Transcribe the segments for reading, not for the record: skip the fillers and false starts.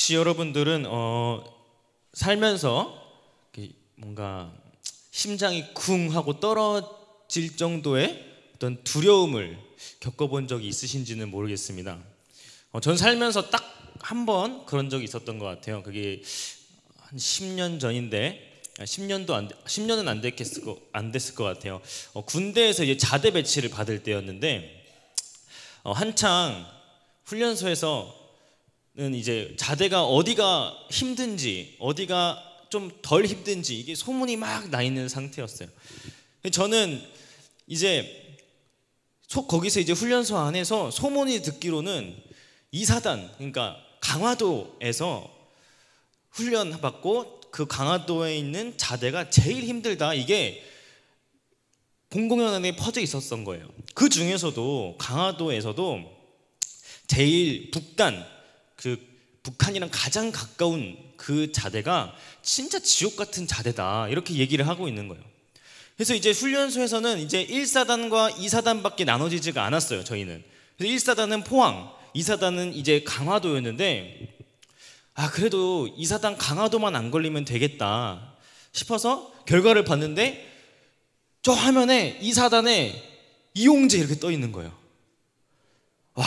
혹시 여러분들은 살면서 뭔가 심장이 쿵 하고 떨어질 정도의 어떤 두려움을 겪어본 적이 있으신지는 모르겠습니다. 전 살면서 딱 한 번 그런 적이 있었던 것 같아요. 그게 한 10년 전인데 10년은 안 됐을 것 같아요. 군대에서 이제 자대 배치를 받을 때였는데 한창 훈련소에서는 이제 자대가 어디가 힘든지 어디가 좀 덜 힘든지 이게 소문이 막 나 있는 상태였어요. 저는 이제 거기서 이제 훈련소 안에서 소문이 듣기로는 이사단, 그러니까 강화도에서 훈련 받고 그 강화도에 있는 자대가 제일 힘들다, 이게 공공연하게 퍼져 있었던 거예요. 그 중에서도 강화도에서도 제일 북단, 그 북한이랑 가장 가까운 그 자대가 진짜 지옥 같은 자대다, 이렇게 얘기를 하고 있는 거예요. 그래서 이제 훈련소에서는 이제 1사단과 2사단밖에 나눠지지가 않았어요, 저희는. 그래서 1사단은 포항, 2사단은 이제 강화도였는데, 그래도 2사단 강화도만 안 걸리면 되겠다 싶어서 결과를 봤는데 저 화면에 2사단에 이용재 이렇게 떠 있는 거예요. 와,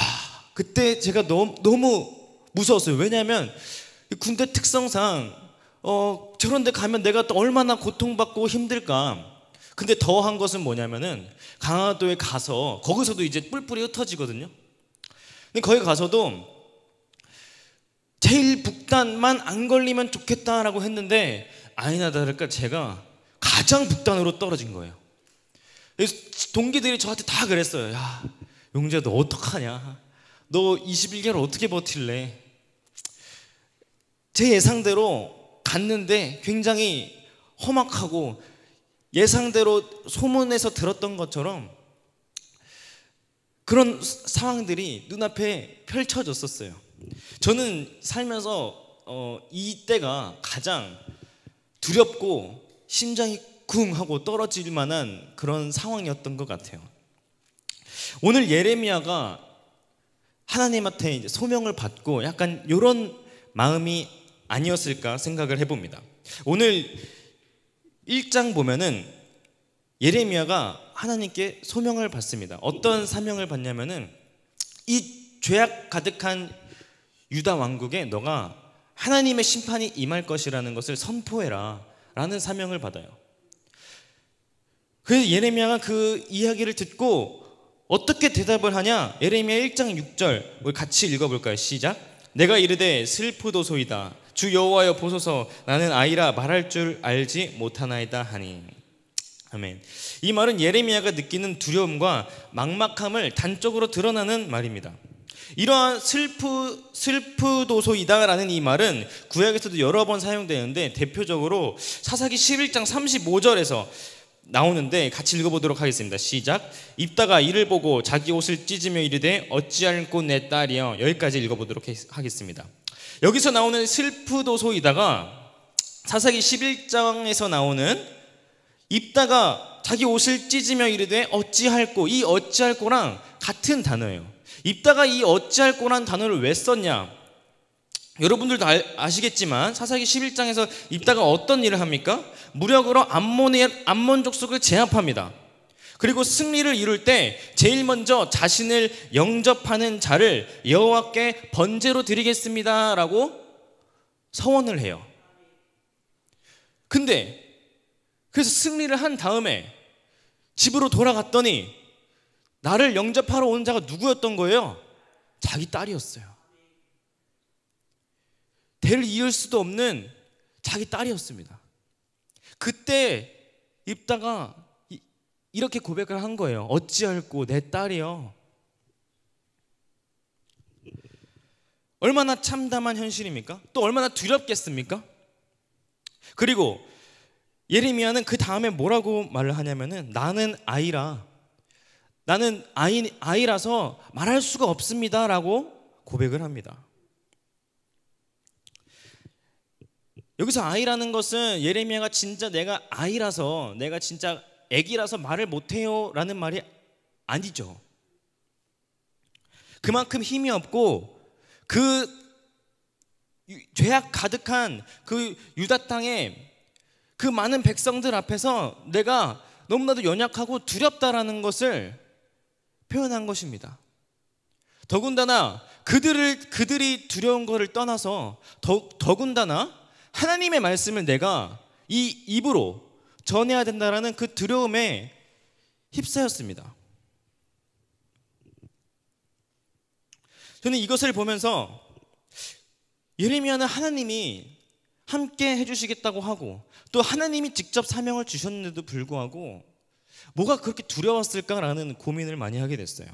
그때 제가 너무 무서웠어요. 왜냐하면 군대 특성상 저런 데 가면 내가 또 얼마나 고통받고 힘들까. 근데 더한 것은 뭐냐면은 강화도에 가서 거기서도 이제 뿔뿔이 흩어지거든요. 근데 거기 가서도 제일 북단만 안 걸리면 좋겠다라고 했는데 아니나 다를까 제가 가장 북단으로 떨어진 거예요. 그래서 동기들이 저한테 다 그랬어요. 야, 용재야, 너 어떡하냐? 너 21개월 어떻게 버틸래? 제 예상대로 갔는데 굉장히 험악하고 예상대로 소문에서 들었던 것처럼 그런 상황들이 눈앞에 펼쳐졌었어요. 저는 살면서 이때가 가장 두렵고 심장이 쿵 하고 떨어질 만한 그런 상황이었던 것 같아요. 오늘 예레미야가 하나님한테 이제 소명을 받고 약간 이런 마음이 아니었을까 생각을 해봅니다. 오늘 1장 보면은 예레미야가 하나님께 소명을 받습니다. 어떤 사명을 받냐면은 이 죄악 가득한 유다 왕국에 너가 하나님의 심판이 임할 것이라는 것을 선포해라 라는 사명을 받아요. 그래서 예레미야가 그 이야기를 듣고 어떻게 대답을 하냐? 예레미야 1장 6절 우리 같이 읽어볼까요? 시작. 내가 이르되 슬프도소이다. 주 여호와여 보소서, 나는 아이라 말할 줄 알지 못하나이다 하니. 아멘. 이 말은 예레미야가 느끼는 두려움과 막막함을 단적으로 드러나는 말입니다. 이러한 슬프도소이다라는 이 말은 구약에서도 여러 번 사용되는데 대표적으로 사사기 11장 35절에서 나오는데 같이 읽어보도록 하겠습니다. 시작. 입다가 이를 보고 자기 옷을 찢으며 이르되 어찌할꼬 내 딸이여. 여기까지 읽어보도록 하겠습니다. 여기서 나오는 슬프도소이다가 사사기 11장에서 나오는 입다가 자기 옷을 찢으며 이르되 어찌할꼬, 이 어찌할꼬랑 같은 단어예요. 입다가 이 어찌할꼬란 단어를 왜 썼냐? 여러분들도 아시겠지만 사사기 11장에서 입다가 어떤 일을 합니까? 무력으로 암몬 족속을 제압합니다. 그리고 승리를 이룰 때 제일 먼저 자신을 영접하는 자를 여호와께 번제로 드리겠습니다 라고 서원을 해요. 근데 그래서 승리를 한 다음에 집으로 돌아갔더니 나를 영접하러 온 자가 누구였던 거예요? 자기 딸이었어요. 대를 이을 수도 없는 자기 딸이었습니다. 그때 입다가 이렇게 고백을 한 거예요. 어찌할꼬 내 딸이여. 얼마나 참담한 현실입니까? 또 얼마나 두렵겠습니까? 그리고 예레미야는 그 다음에 뭐라고 말을 하냐면은 나는 아이라, 나는 아이라서 말할 수가 없습니다 라고 고백을 합니다. 여기서 아이라는 것은 예레미야가 진짜 내가 아이라서, 내가 진짜 애기라서 말을 못해요 라는 말이 아니죠. 그만큼 힘이 없고 그 죄악 가득한 그 유다 땅에 그 많은 백성들 앞에서 내가 너무나도 연약하고 두렵다라는 것을 표현한 것입니다. 더군다나 그들이 두려운 것을 떠나서 더군다나 하나님의 말씀을 내가 이 입으로 전해야 된다라는 그 두려움에 휩싸였습니다. 저는 이것을 보면서 예레미야는 하나님이 함께 해주시겠다고 하고 또 하나님이 직접 사명을 주셨는데도 불구하고 뭐가 그렇게 두려웠을까라는 고민을 많이 하게 됐어요.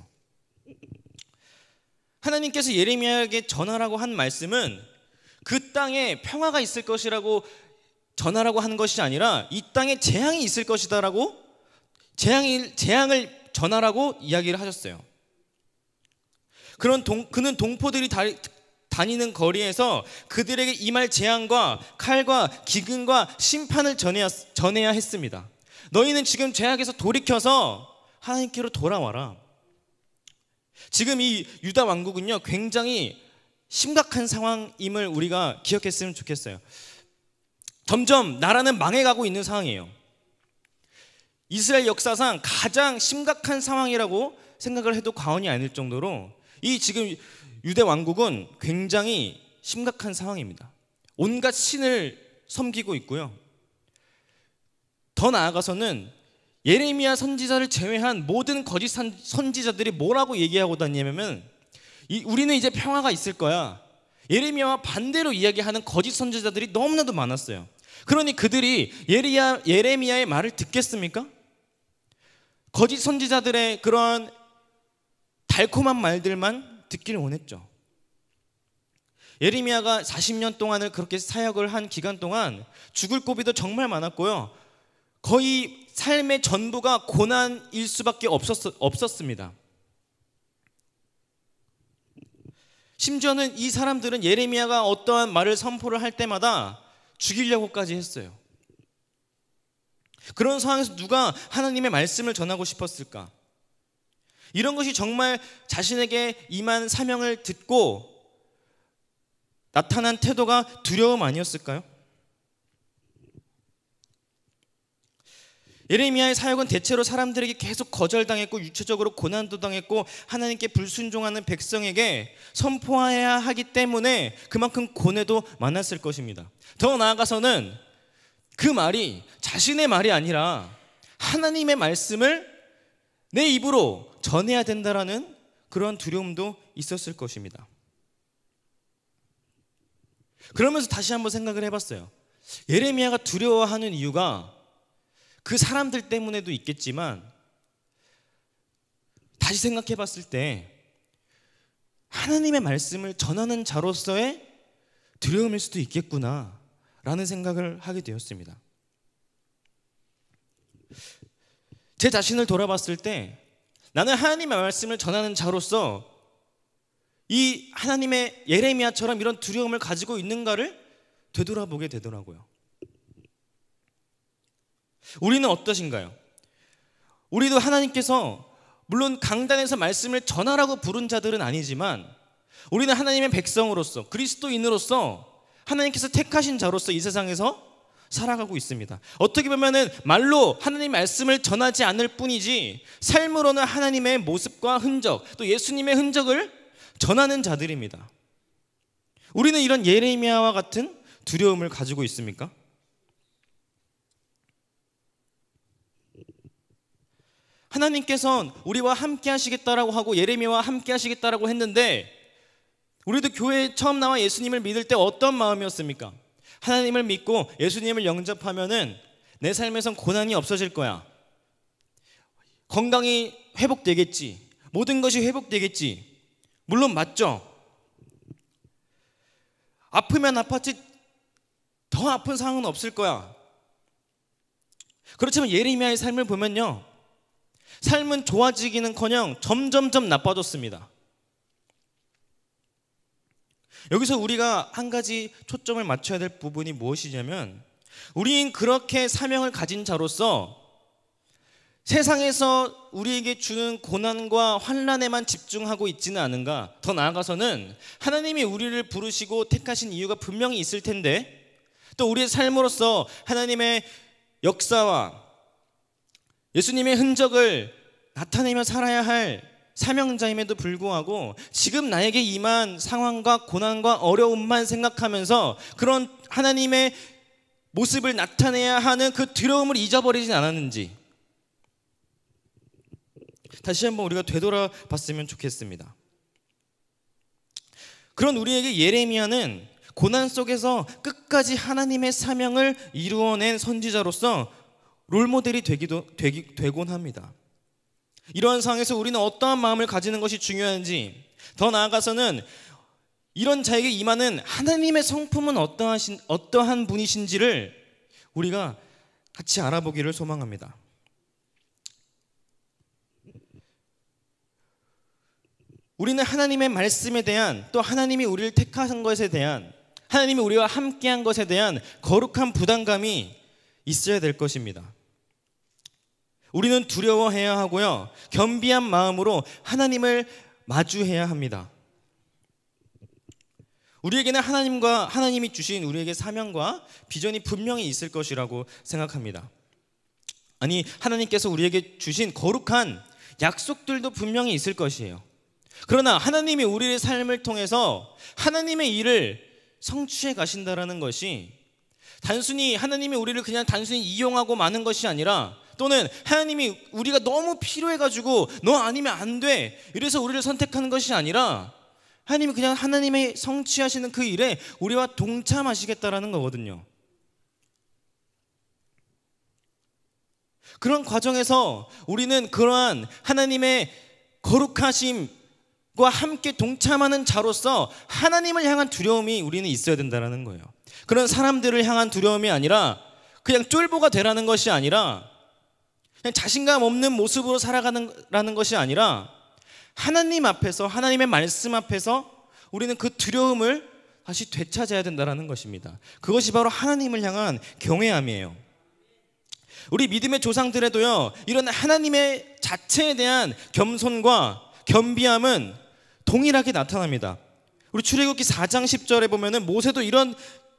하나님께서 예레미야에게 전하라고 한 말씀은 그 땅에 평화가 있을 것이라고 전하라고 하는 것이 아니라 이 땅에 재앙이 있을 것이다라고 재앙을 전하라고 이야기를 하셨어요. 그는 동포들이 다니는 거리에서 그들에게 임할 재앙과 칼과 기근과 심판을 전해야 했습니다. 너희는 지금 죄악에서 돌이켜서 하나님께로 돌아와라. 지금 이 유다 왕국은요 굉장히 심각한 상황임을 우리가 기억했으면 좋겠어요. 점점 나라는 망해가고 있는 상황이에요. 이스라엘 역사상 가장 심각한 상황이라고 생각을 해도 과언이 아닐 정도로 이 지금 유대 왕국은 굉장히 심각한 상황입니다. 온갖 신을 섬기고 있고요. 더 나아가서는 예레미야 선지자를 제외한 모든 거짓 선지자들이 뭐라고 얘기하고 다니냐면 우리는 이제 평화가 있을 거야. 예레미야와 반대로 이야기하는 거짓 선지자들이 너무나도 많았어요. 그러니 그들이 예레미야의 말을 듣겠습니까? 거짓 선지자들의 그런 달콤한 말들만 듣기를 원했죠. 예레미야가 40년 동안을 그렇게 사역을 한 기간 동안 죽을 고비도 정말 많았고요. 거의 삶의 전부가 고난일 수밖에 없었습니다. 심지어는 이 사람들은 예레미야가 어떠한 말을 선포를 할 때마다 죽이려고까지 했어요. 그런 상황에서 누가 하나님의 말씀을 전하고 싶었을까? 이런 것이 정말 자신에게 임한 사명을 듣고 나타난 태도가 두려움 아니었을까요? 예레미야의 사역은 대체로 사람들에게 계속 거절당했고 육체적으로 고난도 당했고 하나님께 불순종하는 백성에게 선포해야 하기 때문에 그만큼 고뇌도 많았을 것입니다. 더 나아가서는 그 말이 자신의 말이 아니라 하나님의 말씀을 내 입으로 전해야 된다라는 그런 두려움도 있었을 것입니다. 그러면서 다시 한번 생각을 해봤어요. 예레미야가 두려워하는 이유가 그 사람들 때문에도 있겠지만 다시 생각해 봤을 때 하나님의 말씀을 전하는 자로서의 두려움일 수도 있겠구나 라는 생각을 하게 되었습니다. 제 자신을 돌아봤을 때 나는 하나님의 말씀을 전하는 자로서 이 하나님의 예레미야처럼 이런 두려움을 가지고 있는가를 되돌아보게 되더라고요. 우리는 어떠신가요? 우리도 하나님께서 물론 강단에서 말씀을 전하라고 부른 자들은 아니지만 우리는 하나님의 백성으로서 그리스도인으로서 하나님께서 택하신 자로서 이 세상에서 살아가고 있습니다. 어떻게 보면은 말로 하나님의 말씀을 전하지 않을 뿐이지 삶으로는 하나님의 모습과 흔적 또 예수님의 흔적을 전하는 자들입니다. 우리는 이런 예레미야와 같은 두려움을 가지고 있습니까? 하나님께서는 우리와 함께 하시겠다라고 하고 예레미야와 함께 하시겠다라고 했는데 우리도 교회에 처음 나와 예수님을 믿을 때 어떤 마음이었습니까? 하나님을 믿고 예수님을 영접하면은 내 삶에선 고난이 없어질 거야. 건강이 회복되겠지. 모든 것이 회복되겠지. 물론 맞죠. 아프면 아팠지 더 아픈 상황은 없을 거야. 그렇지만 예레미야의 삶을 보면요. 삶은 좋아지기는커녕 점점점 나빠졌습니다. 여기서 우리가 한 가지 초점을 맞춰야 될 부분이 무엇이냐면 우린 그렇게 사명을 가진 자로서 세상에서 우리에게 주는 고난과 환난에만 집중하고 있지는 않은가? 더 나아가서는 하나님이 우리를 부르시고 택하신 이유가 분명히 있을 텐데, 또 우리의 삶으로서 하나님의 역사와 예수님의 흔적을 나타내며 살아야 할 사명자임에도 불구하고 지금 나에게 임한 상황과 고난과 어려움만 생각하면서 그런 하나님의 모습을 나타내야 하는 그 두려움을 잊어버리진 않았는지 다시 한번 우리가 되돌아봤으면 좋겠습니다. 그런 우리에게 예레미야는 고난 속에서 끝까지 하나님의 사명을 이루어낸 선지자로서 롤모델이 되곤 합니다. 이러한 상황에서 우리는 어떠한 마음을 가지는 것이 중요한지, 더 나아가서는 이런 자에게 임하는 하나님의 성품은 어떠한 분이신지를 우리가 같이 알아보기를 소망합니다. 우리는 하나님의 말씀에 대한, 또 하나님이 우리를 택하신 것에 대한, 하나님이 우리와 함께한 것에 대한 거룩한 부담감이 있어야 될 것입니다. 우리는 두려워해야 하고요, 겸비한 마음으로 하나님을 마주해야 합니다. 우리에게는 하나님이 주신 우리에게 사명과 비전이 분명히 있을 것이라고 생각합니다. 아니, 하나님께서 우리에게 주신 거룩한 약속들도 분명히 있을 것이에요. 그러나 하나님이 우리의 삶을 통해서 하나님의 일을 성취해 가신다라는 것이 단순히 하나님이 우리를 그냥 단순히 이용하고 마는 것이 아니라, 또는 하나님이 우리가 너무 필요해가지고 너 아니면 안 돼 이래서 우리를 선택하는 것이 아니라, 하나님이 그냥 하나님의 성취하시는 그 일에 우리와 동참하시겠다라는 거거든요. 그런 과정에서 우리는 그러한 하나님의 거룩하심과 함께 동참하는 자로서 하나님을 향한 두려움이 우리는 있어야 된다는 거예요. 그런 사람들을 향한 두려움이 아니라, 그냥 쫄보가 되라는 것이 아니라, 그냥 자신감 없는 모습으로 살아가는 것이 아니라, 하나님 앞에서, 하나님의 말씀 앞에서 우리는 그 두려움을 다시 되찾아야 된다는 것입니다. 그것이 바로 하나님을 향한 경외함이에요. 우리 믿음의 조상들에도요, 이런 하나님의 자체에 대한 겸손과 겸비함은 동일하게 나타납니다. 우리 출애굽기 4장 10절에 보면은 모세도 이런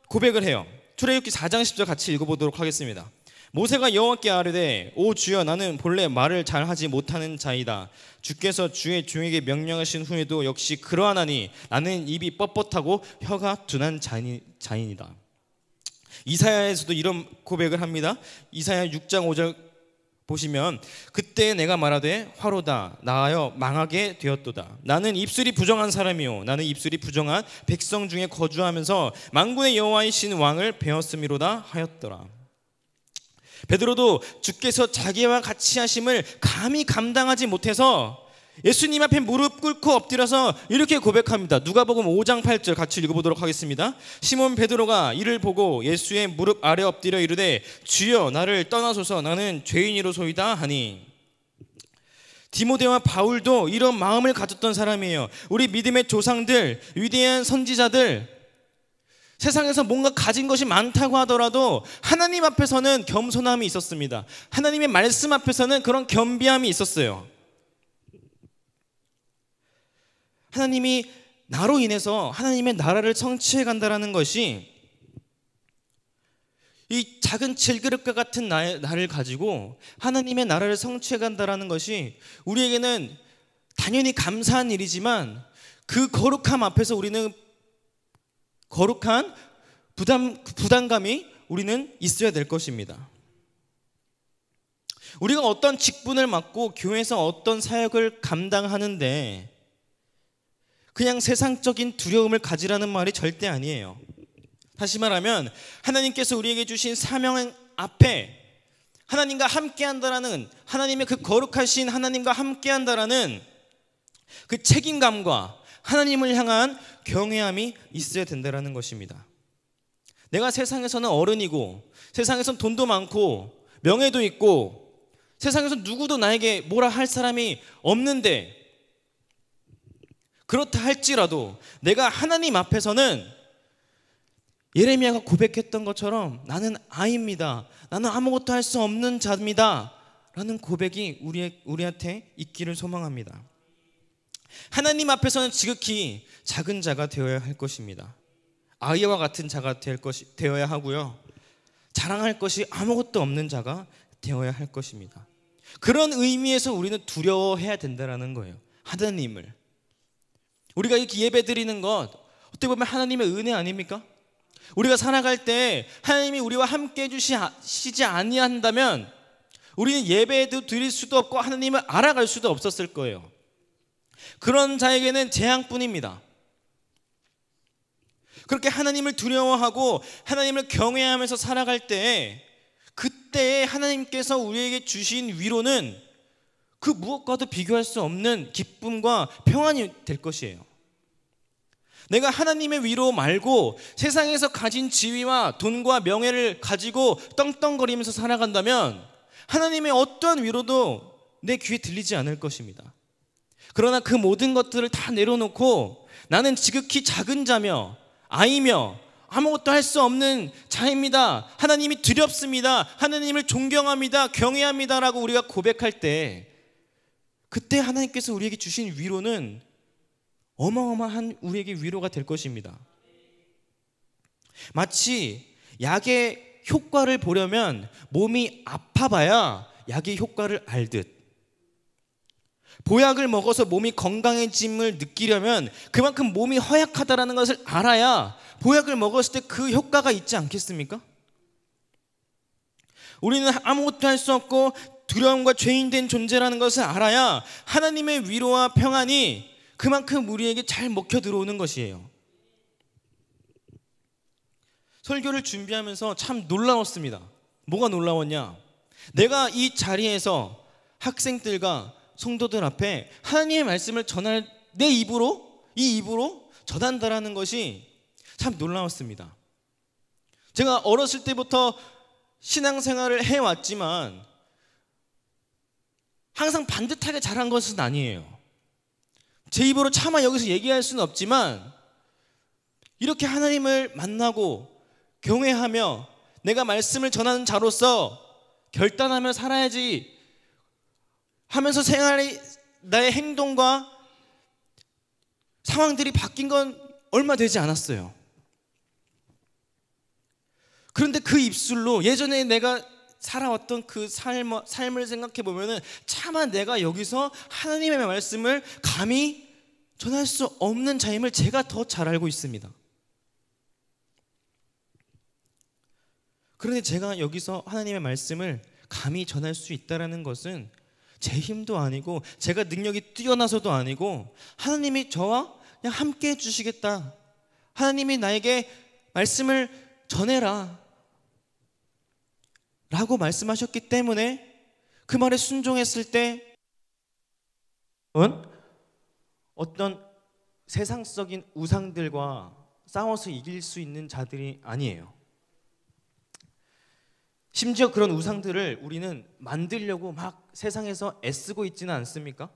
고백을 해요. 출애굽기 4장 10절 같이 읽어보도록 하겠습니다. 모세가 여호와께 아뢰되, 오 주여, 나는 본래 말을 잘하지 못하는 자이다. 주께서 주의 종에게 명령하신 후에도 역시 그러하나니 나는 입이 뻣뻣하고 혀가 둔한 자인이다. 이사야에서도 이런 고백을 합니다. 이사야 6장 5절 보시면, 그때 내가 말하되 화로다 나하여 망하게 되었도다. 나는 입술이 부정한 사람이요, 나는 입술이 부정한 백성 중에 거주하면서 만군의 여호와이신 왕을 배웠음이로다 하였더라. 베드로도 주께서 자기와 같이 하심을 감히 감당하지 못해서 예수님 앞에 무릎 꿇고 엎드려서 이렇게 고백합니다. 누가복음 5장 8절 같이 읽어보도록 하겠습니다. 시몬 베드로가 이를 보고 예수의 무릎 아래 엎드려 이르되, 주여, 나를 떠나소서, 나는 죄인이로소이다 하니. 디모데와 바울도 이런 마음을 가졌던 사람이에요. 우리 믿음의 조상들, 위대한 선지자들, 세상에서 뭔가 가진 것이 많다고 하더라도 하나님 앞에서는 겸손함이 있었습니다. 하나님의 말씀 앞에서는 그런 겸비함이 있었어요. 하나님이 나로 인해서 하나님의 나라를 성취해 간다라는 것이, 이 작은 질그릇과 같은 나를 가지고 하나님의 나라를 성취해 간다라는 것이 우리에게는 당연히 감사한 일이지만, 그 거룩함 앞에서 우리는 거룩한 부담감이 우리는 있어야 될 것입니다. 우리가 어떤 직분을 맡고 교회에서 어떤 사역을 감당하는데 그냥 세상적인 두려움을 가지라는 말이 절대 아니에요. 다시 말하면 하나님께서 우리에게 주신 사명 앞에 하나님과 함께한다라는, 하나님의 그 거룩하신 하나님과 함께한다라는 그 책임감과 하나님을 향한 경외함이 있어야 된다는 것입니다. 내가 세상에서는 어른이고, 세상에서는 돈도 많고 명예도 있고, 세상에서 누구도 나에게 뭐라 할 사람이 없는데, 그렇다 할지라도 내가 하나님 앞에서는 예레미야가 고백했던 것처럼 나는 아이입니다, 나는 아무것도 할 수 없는 자입니다 라는 고백이 우리한테 있기를 소망합니다. 하나님 앞에서는 지극히 작은 자가 되어야 할 것입니다. 아이와 같은 자가 되어야 하고요. 자랑할 것이 아무것도 없는 자가 되어야 할 것입니다. 그런 의미에서 우리는 두려워해야 된다는 거예요. 하나님을. 우리가 이렇게 예배 드리는 것 어떻게 보면 하나님의 은혜 아닙니까? 우리가 살아갈 때 하나님이 우리와 함께 해주시지 아니한다면 우리는 예배도 드릴 수도 없고 하나님을 알아갈 수도 없었을 거예요. 그런 자에게는 재앙뿐입니다. 그렇게 하나님을 두려워하고 하나님을 경외하면서 살아갈 때 그때 하나님께서 우리에게 주신 위로는 그 무엇과도 비교할 수 없는 기쁨과 평안이 될 것이에요. 내가 하나님의 위로 말고 세상에서 가진 지위와 돈과 명예를 가지고 떵떵거리면서 살아간다면 하나님의 어떠한 위로도 내 귀에 들리지 않을 것입니다. 그러나 그 모든 것들을 다 내려놓고 나는 지극히 작은 자며 아이며 아무것도 할 수 없는 자입니다. 하나님이 두렵습니다. 하나님을 존경합니다. 경외합니다. 라고 우리가 고백할 때 그때 하나님께서 우리에게 주신 위로는 어마어마한 우리에게 위로가 될 것입니다. 마치 약의 효과를 보려면 몸이 아파봐야 약의 효과를 알듯 보약을 먹어서 몸이 건강해짐을 느끼려면 그만큼 몸이 허약하다는 것을 알아야 보약을 먹었을 때 그 효과가 있지 않겠습니까? 우리는 아무것도 할 수 없고 두려움과 죄인된 존재라는 것을 알아야 하나님의 위로와 평안이 그만큼 우리에게 잘 먹혀 들어오는 것이에요. 설교를 준비하면서 참 놀라웠습니다. 뭐가 놀라웠냐? 내가 이 자리에서 학생들과 성도들 앞에 하나님의 말씀을 전할 내 입으로 이 입으로 전한다라는 것이 참 놀라웠습니다. 제가 어렸을 때부터 신앙생활을 해왔지만 항상 반듯하게 잘한 것은 아니에요. 제 입으로 차마 여기서 얘기할 수는 없지만 이렇게 하나님을 만나고 경외하며 내가 말씀을 전하는 자로서 결단하며 살아야지 하면서 나의 행동과 상황들이 바뀐 건 얼마 되지 않았어요. 그런데 그 입술로 예전에 내가 살아왔던 그 삶을 생각해 보면은 차마 내가 여기서 하나님의 말씀을 감히 전할 수 없는 자임을 제가 더 잘 알고 있습니다. 그런데 제가 여기서 하나님의 말씀을 감히 전할 수 있다는 것은 제 힘도 아니고 제가 능력이 뛰어나서도 아니고 하나님이 저와 그냥 함께 해주시겠다. 하나님이 나에게 말씀을 전해라 라고 말씀하셨기 때문에 그 말에 순종했을 때 어떤 세상적인 우상들과 싸워서 이길 수 있는 자들이 아니에요. 심지어 그런 우상들을 우리는 만들려고 막 세상에서 애쓰고 있지는 않습니까?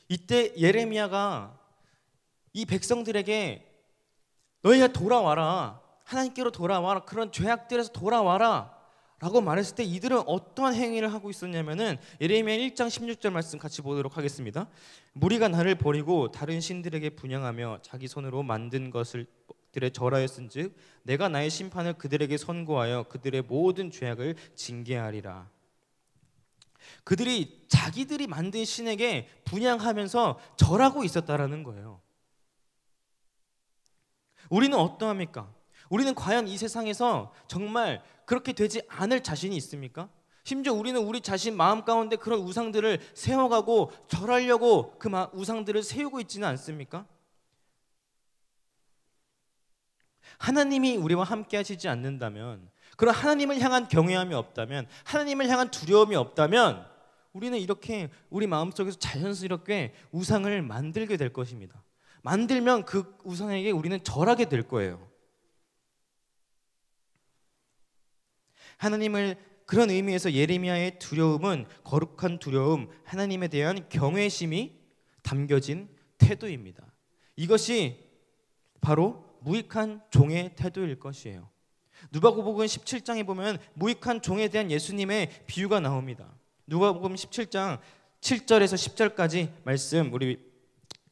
이때 예레미야가 이 백성들에게 너희가 돌아와라, 하나님께로 돌아와라, 그런 죄악들에서 돌아와라 라고 말했을 때 이들은 어떠한 행위를 하고 있었냐면은 예레미야 1장 16절 말씀 같이 보도록 하겠습니다. 무리가 나를 버리고 다른 신들에게 분향하며 자기 손으로 만든 것을 들에 절하였은즉 내가 나의 심판을 그들에게 선고하여 그들의 모든 죄악을 징계하리라. 그들이 자기들이 만든 신에게 분향하면서 절하고 있었다라는 거예요. 우리는 어떠합니까? 우리는 과연 이 세상에서 정말 그렇게 되지 않을 자신이 있습니까? 심지어 우리는 우리 자신 마음 가운데 그런 우상들을 세워가고 절하려고 그 우상들을 세우고 있지는 않습니까? 하나님이 우리와 함께 하시지 않는다면, 그런 하나님을 향한 경외함이 없다면, 하나님을 향한 두려움이 없다면 우리는 이렇게 우리 마음속에서 자연스럽게 우상을 만들게 될 것입니다. 만들면 그 우상에게 우리는 절하게 될 거예요. 하나님을 그런 의미에서 예레미야의 두려움은 거룩한 두려움, 하나님에 대한 경외심이 담겨진 태도입니다. 이것이 바로 무익한 종의 태도일 것이에요. 누가복음 17장에 보면 무익한 종에 대한 예수님의 비유가 나옵니다. 누가복음 17장 7절에서 10절까지 말씀 우리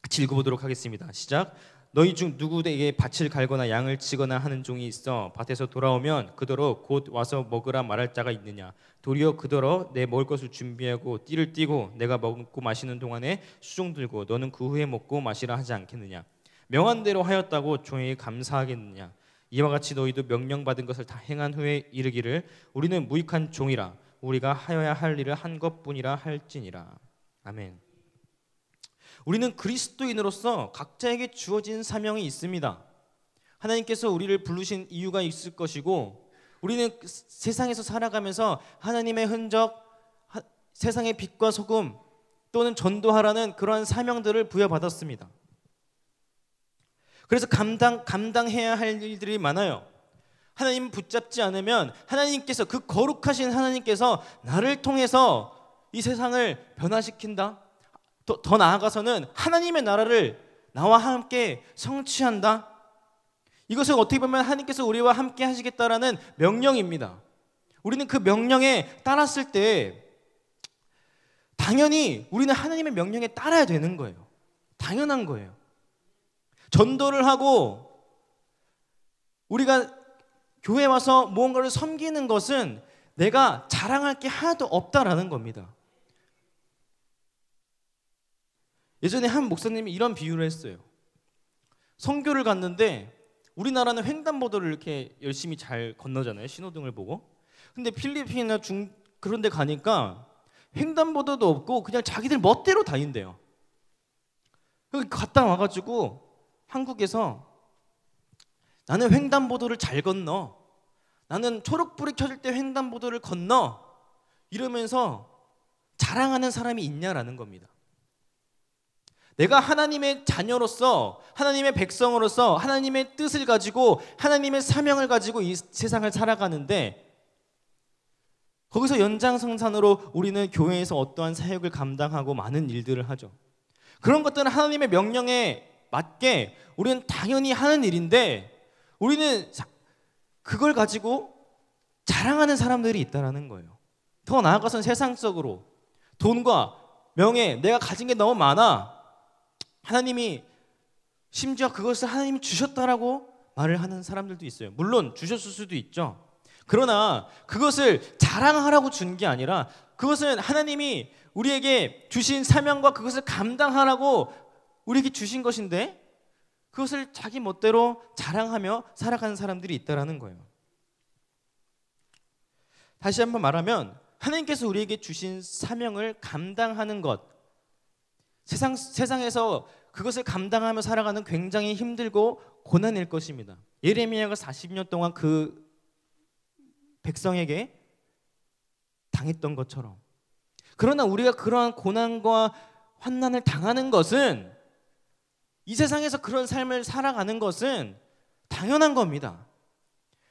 같이 읽어보도록 하겠습니다. 시작. 너희 중 누구에게 밭을 갈거나 양을 치거나 하는 종이 있어 밭에서 돌아오면 그더러 곧 와서 먹으라 말할 자가 있느냐? 도리어 그더러 내 먹을 것을 준비하고 띠를 띠고 내가 먹고 마시는 동안에 수종 들고 너는 그 후에 먹고 마시라 하지 않겠느냐? 명한 대로 하였다고 종에게 감사하겠느냐? 이와 같이 너희도 명령받은 것을 다 행한 후에 이르기를 우리는 무익한 종이라 우리가 하여야 할 일을 한 것뿐이라 할지니라. 아멘. 우리는 그리스도인으로서 각자에게 주어진 사명이 있습니다. 하나님께서 우리를 부르신 이유가 있을 것이고 우리는 세상에서 살아가면서 하나님의 흔적, 세상의 빛과 소금 또는 전도하라는 그러한 사명들을 부여받았습니다. 그래서 감당해야 할 일들이 많아요. 하나님 붙잡지 않으면 하나님께서, 그 거룩하신 하나님께서 나를 통해서 이 세상을 변화시킨다. 더 나아가서는 하나님의 나라를 나와 함께 성취한다. 이것은 어떻게 보면 하나님께서 우리와 함께 하시겠다라는 명령입니다. 우리는 그 명령에 따랐을 때 당연히 우리는 하나님의 명령에 따라야 되는 거예요. 당연한 거예요. 전도를 하고 우리가 교회에 와서 무언가를 섬기는 것은 내가 자랑할 게 하나도 없다라는 겁니다. 예전에 한 목사님이 이런 비유를 했어요. 선교를 갔는데 우리나라는 횡단보도를 이렇게 열심히 잘 건너잖아요. 신호등을 보고. 근데 필리핀이나 그런 데 가니까 횡단보도도 없고 그냥 자기들 멋대로 다닌대요. 여기 갔다 와가지고 한국에서 나는 횡단보도를 잘 건너, 나는 초록불이 켜질 때 횡단보도를 건너, 이러면서 자랑하는 사람이 있냐라는 겁니다. 내가 하나님의 자녀로서, 하나님의 백성으로서 하나님의 뜻을 가지고 하나님의 사명을 가지고 이 세상을 살아가는데 거기서 연장성산으로 우리는 교회에서 어떠한 사역을 감당하고 많은 일들을 하죠. 그런 것들은 하나님의 명령에 맞게 우리는 당연히 하는 일인데 우리는 그걸 가지고 자랑하는 사람들이 있다는 거예요. 더 나아가서는 세상적으로 돈과 명예, 내가 가진 게 너무 많아, 하나님이 심지어 그것을 하나님이 주셨다라고 말을 하는 사람들도 있어요. 물론 주셨을 수도 있죠. 그러나 그것을 자랑하라고 준 게 아니라 그것은 하나님이 우리에게 주신 사명과 그것을 감당하라고 우리에게 주신 것인데 그것을 자기 멋대로 자랑하며 살아가는 사람들이 있다는 거예요. 다시 한번 말하면 하나님께서 우리에게 주신 사명을 감당하는 것, 세상에서 그것을 감당하며 살아가는 굉장히 힘들고 고난일 것입니다. 예레미야가 40년 동안 그 백성에게 당했던 것처럼. 그러나 우리가 그러한 고난과 환난을 당하는 것은, 이 세상에서 그런 삶을 살아가는 것은 당연한 겁니다.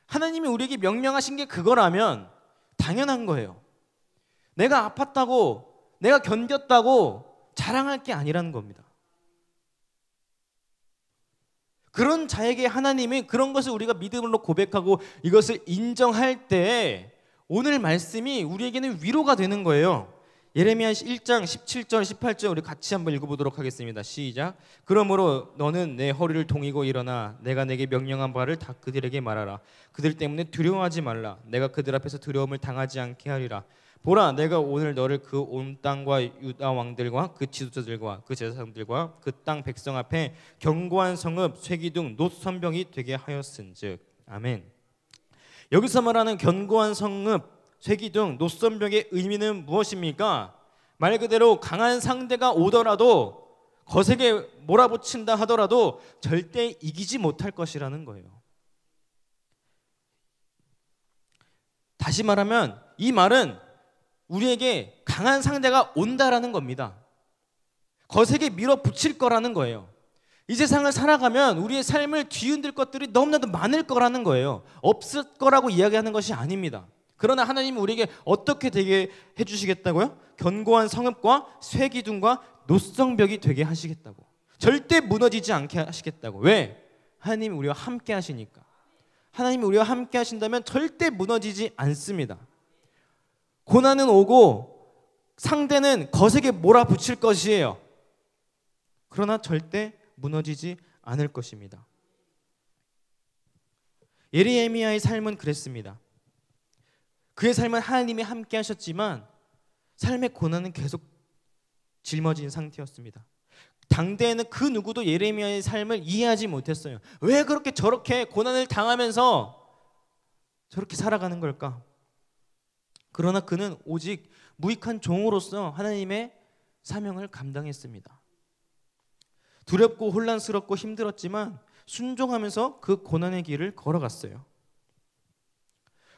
하나님이 우리에게 명령하신 게 그거라면 당연한 거예요. 내가 아팠다고, 내가 견뎠다고 자랑할 게 아니라는 겁니다. 그런 자에게 하나님이 그런 것을 우리가 믿음으로 고백하고 이것을 인정할 때 오늘 말씀이 우리에게는 위로가 되는 거예요. 예레미야 1장 17절 18절 우리 같이 한번 읽어보도록 하겠습니다. 시작. 그러므로 너는 내 허리를 동이고 일어나 내가 내게 명령한 바를 다 그들에게 말하라. 그들 때문에 두려워하지 말라. 내가 그들 앞에서 두려움을 당하지 않게 하리라. 보라, 내가 오늘 너를 그 온 땅과 유다 왕들과 그 지도자들과 그 제사장들과 그 땅 백성 앞에 견고한 성읍 쇠기둥 놋선병이 되게 하였은즉. 아멘. 여기서 말하는 견고한 성읍 쇠기둥 놋선병의 의미는 무엇입니까? 말 그대로 강한 상대가 오더라도, 거세게 몰아붙인다 하더라도 절대 이기지 못할 것이라는 거예요. 다시 말하면 이 말은 우리에게 강한 상대가 온다라는 겁니다. 거세게 밀어붙일 거라는 거예요. 이 세상을 살아가면 우리의 삶을 뒤흔들 것들이 너무나도 많을 거라는 거예요. 없을 거라고 이야기하는 것이 아닙니다. 그러나 하나님은 우리에게 어떻게 되게 해주시겠다고요? 견고한 성읍과 쇠기둥과 놋성벽이 되게 하시겠다고. 절대 무너지지 않게 하시겠다고. 왜? 하나님이 우리와 함께 하시니까. 하나님이 우리와 함께 하신다면 절대 무너지지 않습니다. 고난은 오고 상대는 거세게 몰아붙일 것이에요. 그러나 절대 무너지지 않을 것입니다. 예레미야의 삶은 그랬습니다. 그의 삶은 하나님이 함께 하셨지만 삶의 고난은 계속 짊어진 상태였습니다. 당대에는 그 누구도 예레미야의 삶을 이해하지 못했어요. 왜 그렇게 저렇게 고난을 당하면서 저렇게 살아가는 걸까? 그러나 그는 오직 무익한 종으로서 하나님의 사명을 감당했습니다. 두렵고 혼란스럽고 힘들었지만 순종하면서 그 고난의 길을 걸어갔어요.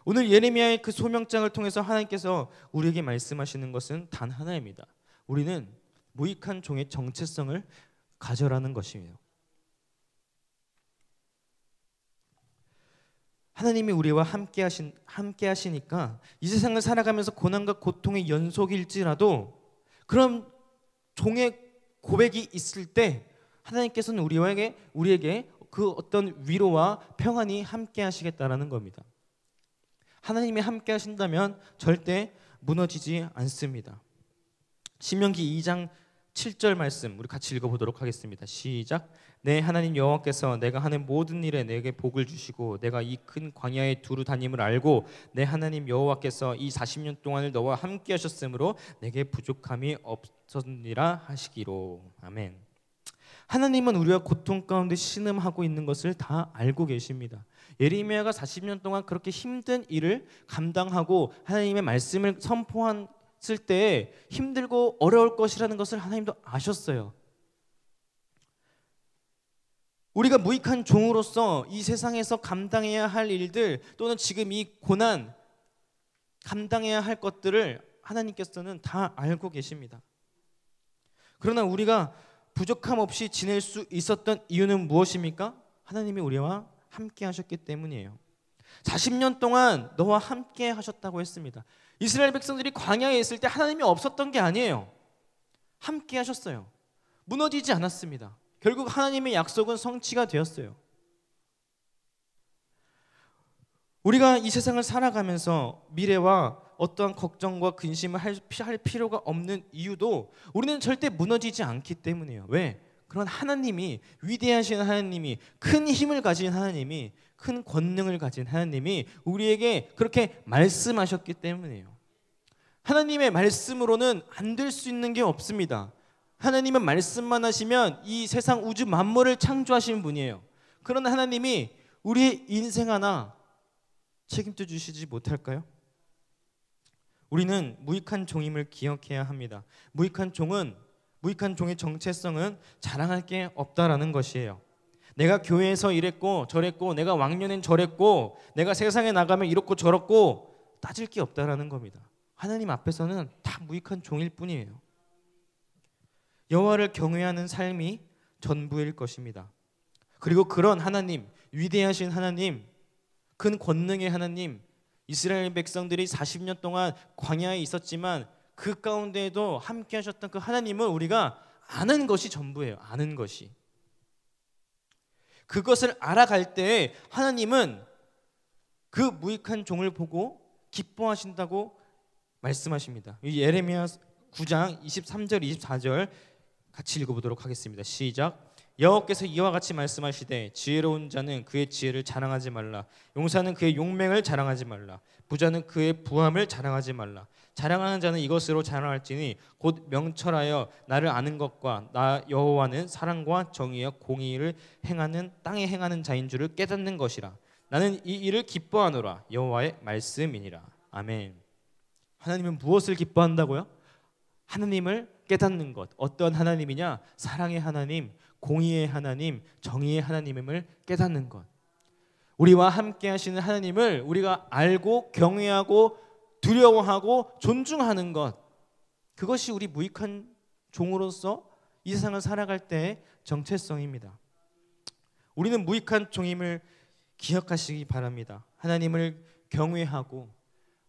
오늘 예레미야의 그 소명장을 통해서 하나님께서 우리에게 말씀하시는 것은 단 하나입니다. 우리는 무익한 종의 정체성을 가져라는 것이에요. 하나님이 우리와 함께 하시니까 이 세상을 살아가면서 고난과 고통의 연속일지라도 그런 종의 고백이 있을 때 하나님께서는 우리에게 그 어떤 위로와 평안이 함께 하시겠다라는 겁니다. 하나님이 함께 하신다면 절대 무너지지 않습니다. 신명기 2장 7절 말씀 우리 같이 읽어보도록 하겠습니다. 시작. 내 하나님 여호와께서 내가 하는 모든 일에 내게 복을 주시고 내가 이 큰 광야에 두루 다님을 알고 내 하나님 여호와께서 이 40년 동안을 너와 함께 하셨으므로 내게 부족함이 없었느니라 하시기로. 아멘. 하나님은 우리가 고통 가운데 신음하고 있는 것을 다 알고 계십니다. 예레미야가 40년 동안 그렇게 힘든 일을 감당하고 하나님의 말씀을 선포했을 때 힘들고 어려울 것이라는 것을 하나님도 아셨어요. 우리가 무익한 종으로서 이 세상에서 감당해야 할 일들 또는 지금 이 고난 감당해야 할 것들을 하나님께서는 다 알고 계십니다. 그러나 우리가 부족함 없이 지낼 수 있었던 이유는 무엇입니까? 하나님이 우리와 함께 하셨기 때문이에요. 40년 동안 너와 함께 하셨다고 했습니다. 이스라엘 백성들이 광야에 있을 때 하나님이 없었던 게 아니에요. 함께 하셨어요. 무너지지 않았습니다. 결국 하나님의 약속은 성취가 되었어요. 우리가 이 세상을 살아가면서 미래와 어떠한 걱정과 근심을 할 필요가 없는 이유도 우리는 절대 무너지지 않기 때문이에요. 왜? 그런 하나님이, 위대하신 하나님이, 큰 힘을 가진 하나님이, 큰 권능을 가진 하나님이 우리에게 그렇게 말씀하셨기 때문이에요. 하나님의 말씀으로는 안 될 수 있는 게 없습니다. 하나님은 말씀만 하시면 이 세상 우주 만물을 창조하신 분이에요. 그런 하나님이 우리의 인생 하나 책임져 주시지 못할까요? 우리는 무익한 종임을 기억해야 합니다. 무익한 종의 정체성은 자랑할 게 없다라는 것이에요. 내가 교회에서 이랬고 저랬고 내가 왕년엔 저랬고 내가 세상에 나가면 이렇고 저렇고 따질 게 없다라는 겁니다. 하나님 앞에서는 다 무익한 종일 뿐이에요. 여호와를 경외하는 삶이 전부일 것입니다. 그리고 그런 하나님, 위대하신 하나님, 큰 권능의 하나님, 이스라엘 백성들이 40년 동안 광야에 있었지만 그 가운데에도 함께 하셨던 그 하나님을 우리가 아는 것이 전부예요. 아는 것이. 그것을 알아갈 때 하나님은 그 무익한 종을 보고 기뻐하신다고 말씀하십니다. 예레미야 9장 23절 24절 같이 읽어보도록 하겠습니다. 시작. 여호와께서 이와 같이 말씀하시되 지혜로운 자는 그의 지혜를 자랑하지 말라. 용사는 그의 용맹을 자랑하지 말라. 부자는 그의 부함을 자랑하지 말라. 자랑하는 자는 이것으로 자랑할지니 곧 명철하여 나를 아는 것과 나 여호와는 사랑과 정의와 공의를 행하는 땅에 행하는 자인 줄을 깨닫는 것이라. 나는 이 일을 기뻐하노라. 여호와의 말씀이니라. 아멘. 하나님은 무엇을 기뻐한다고요? 하나님을 깨닫는 것. 어떤 하나님이냐? 사랑의 하나님, 공의의 하나님, 정의의 하나님임을 깨닫는 것. 우리와 함께 하시는 하나님을 우리가 알고 경외하고 두려워하고 존중하는 것. 그것이 우리 무익한 종으로서 이 세상을 살아갈 때의 정체성입니다. 우리는 무익한 종임을 기억하시기 바랍니다. 하나님을 경외하고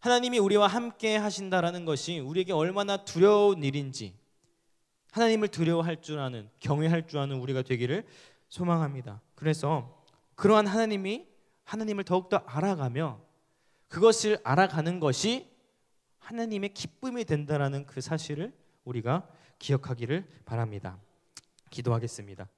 하나님이 우리와 함께 하신다라는 것이 우리에게 얼마나 두려운 일인지 하나님을 두려워할 줄 아는, 경외할 줄 아는 우리가 되기를 소망합니다. 그래서 그러한 하나님이 하나님을 더욱더 알아가며 그것을 알아가는 것이 하나님의 기쁨이 된다라는 그 사실을 우리가 기억하기를 바랍니다. 기도하겠습니다.